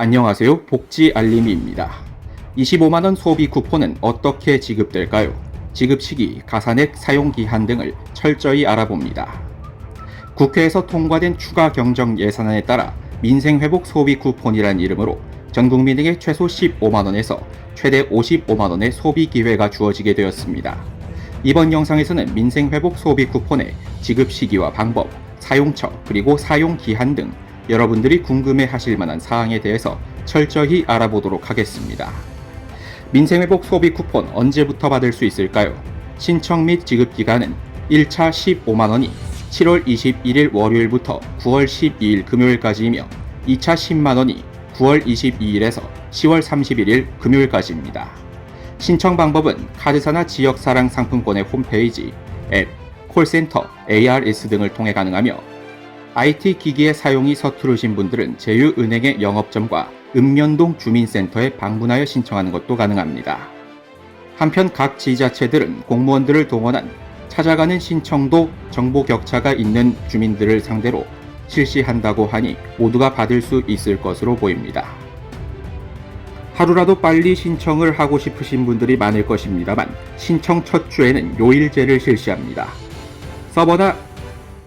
안녕하세요. 복지 알림이입니다. 25만원 소비 쿠폰은 어떻게 지급될까요? 지급 시기, 가산액, 사용 기한 등을 철저히 알아봅니다. 국회에서 통과된 추가 경정 예산안에 따라 민생회복 소비 쿠폰이란 이름으로 전 국민에게 최소 15만원에서 최대 55만원의 소비 기회가 주어지게 되었습니다. 이번 영상에서는 민생회복 소비 쿠폰의 지급 시기와 방법, 사용처, 그리고 사용 기한 등 여러분들이 궁금해 하실 만한 사항에 대해서 철저히 알아보도록 하겠습니다. 민생회복 소비 쿠폰 언제부터 받을 수 있을까요? 신청 및 지급 기간은 1차 15만원이 7월 21일 월요일부터 9월 12일 금요일까지이며 2차 10만원이 9월 22일에서 10월 31일 금요일까지입니다. 신청 방법은 카드사나 지역사랑 상품권의 홈페이지, 앱, 콜센터, ARS 등을 통해 가능하며 IT 기기의 사용이 서투르신 분들은 제휴은행의 영업점과 읍면동 주민센터에 방문하여 신청하는 것도 가능합니다. 한편 각 지자체들은 공무원들을 동원한 찾아가는 신청도 정보 격차가 있는 주민들을 상대로 실시한다고 하니 모두가 받을 수 있을 것으로 보입니다. 하루라도 빨리 신청을 하고 싶으신 분들이 많을 것입니다만 신청 첫 주에는 요일제를 실시합니다. 서버나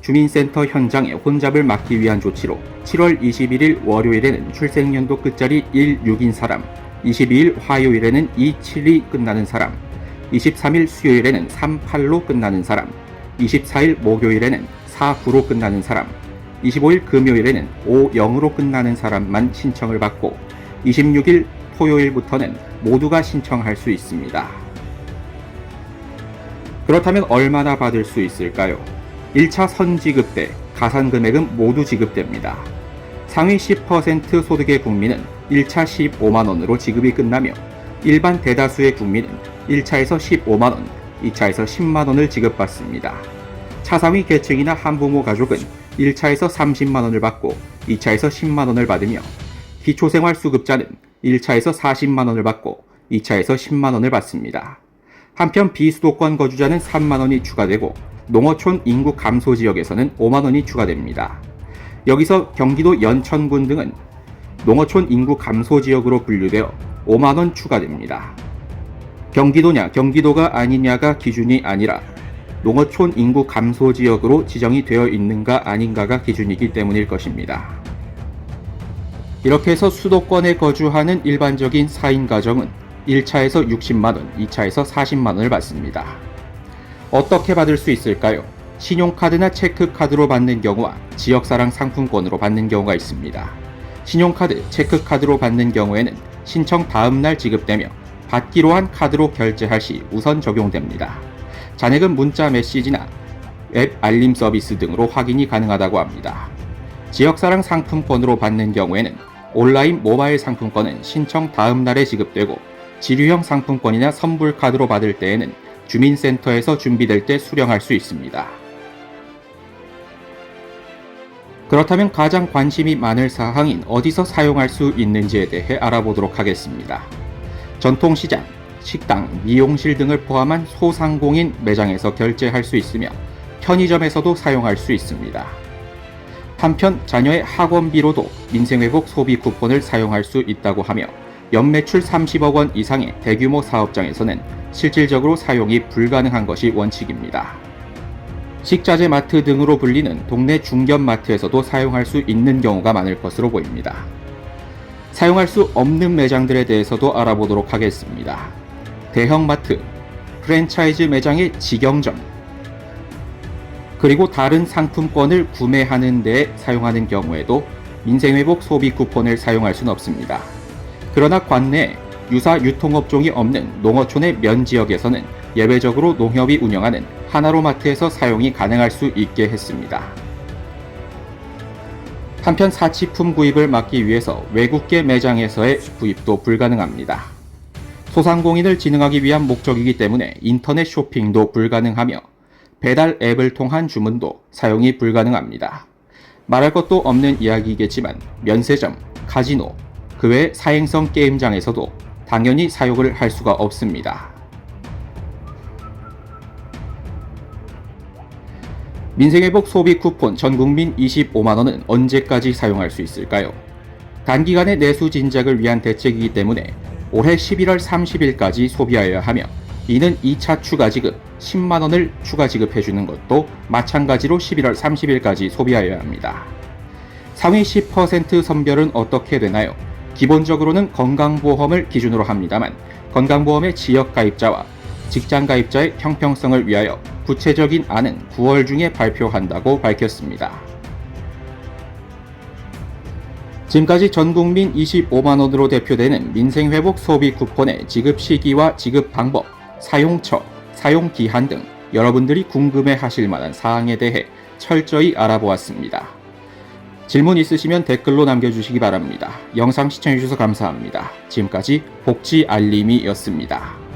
주민센터 현장의 혼잡을 막기 위한 조치로 7월 21일 월요일에는 출생연도 끝자리 16인 사람, 22일 화요일에는 27이 끝나는 사람, 23일 수요일에는 38로 끝나는 사람, 24일 목요일에는 49로 끝나는 사람, 25일 금요일에는 50으로 끝나는 사람만 신청을 받고 26일 토요일부터는 모두가 신청할 수 있습니다. 그렇다면 얼마나 받을 수 있을까요? 1차 선지급 때 가산금액은 모두 지급됩니다. 상위 10% 소득의 국민은 1차 15만원으로 지급이 끝나며 일반 대다수의 국민은 1차에서 15만원, 2차에서 10만원을 지급받습니다. 차상위 계층이나 한부모 가족은 1차에서 30만원을 받고 2차에서 10만원을 받으며 기초생활수급자는 1차에서 40만원을 받고 2차에서 10만원을 받습니다. 한편 비수도권 거주자는 3만원이 추가되고 농어촌 인구 감소 지역에서는 5만원이 추가됩니다. 여기서 경기도 연천군 등은 농어촌 인구 감소 지역으로 분류되어 5만원 추가됩니다. 경기도냐 경기도가 아니냐가 기준이 아니라 농어촌 인구 감소 지역으로 지정이 되어 있는가 아닌가가 기준이기 때문일 것입니다. 이렇게 해서 수도권에 거주하는 일반적인 4인 가정은 1차에서 60만원, 2차에서 40만원을 받습니다. 어떻게 받을 수 있을까요? 신용카드나 체크카드로 받는 경우와 지역사랑 상품권으로 받는 경우가 있습니다. 신용카드, 체크카드로 받는 경우에는 신청 다음날 지급되며 받기로 한 카드로 결제할 시 우선 적용됩니다. 잔액은 문자 메시지나 앱 알림 서비스 등으로 확인이 가능하다고 합니다. 지역사랑 상품권으로 받는 경우에는 온라인 모바일 상품권은 신청 다음날에 지급되고 지류형 상품권이나 선불카드로 받을 때에는 주민센터에서 준비될 때 수령할 수 있습니다. 그렇다면 가장 관심이 많을 사항인 어디서 사용할 수 있는지에 대해 알아보도록 하겠습니다. 전통시장, 식당, 미용실 등을 포함한 소상공인 매장에서 결제할 수 있으며 편의점에서도 사용할 수 있습니다. 한편 자녀의 학원비로도 민생회복 소비 쿠폰을 사용할 수 있다고 하며 연매출 30억 원 이상의 대규모 사업장에서는 실질적으로 사용이 불가능한 것이 원칙입니다. 식자재 마트 등으로 불리는 동네 중견마트에서도 사용할 수 있는 경우가 많을 것으로 보입니다. 사용할 수 없는 매장들에 대해서도 알아보도록 하겠습니다. 대형마트, 프랜차이즈 매장의 직영점, 그리고 다른 상품권을 구매하는 데 사용하는 경우에도 민생회복 소비 쿠폰을 사용할 수는 없습니다. 그러나 관내에 유사 유통업종이 없는 농어촌의 면 지역에서는 예외적으로 농협이 운영하는 하나로마트에서 사용이 가능할 수 있게 했습니다. 한편 사치품 구입을 막기 위해서 외국계 매장에서의 구입도 불가능합니다. 소상공인을 진흥하기 위한 목적이기 때문에 인터넷 쇼핑도 불가능하며 배달 앱을 통한 주문도 사용이 불가능합니다. 말할 것도 없는 이야기이겠지만 면세점, 카지노, 그 외 사행성 게임장에서도 당연히 사용을 할 수가 없습니다. 민생회복 소비 쿠폰 전국민 25만원은 언제까지 사용할 수 있을까요? 단기간의 내수 진작을 위한 대책이기 때문에 올해 11월 30일까지 소비하여야 하며, 이는 2차 추가 지급 10만원을 추가 지급해주는 것도 마찬가지로 11월 30일까지 소비하여야 합니다. 상위 10% 선별은 어떻게 되나요? 기본적으로는 건강보험을 기준으로 합니다만, 건강보험의 지역가입자와 직장가입자의 형평성을 위하여 구체적인 안은 9월 중에 발표한다고 밝혔습니다. 지금까지 전국민 25만원으로 대표되는 민생회복 소비 쿠폰의 지급 시기와 지급 방법, 사용처, 사용기한 등 여러분들이 궁금해 하실 만한 사항에 대해 철저히 알아보았습니다. 질문 있으시면 댓글로 남겨주시기 바랍니다. 영상 시청해주셔서 감사합니다. 지금까지 복지알림이었습니다.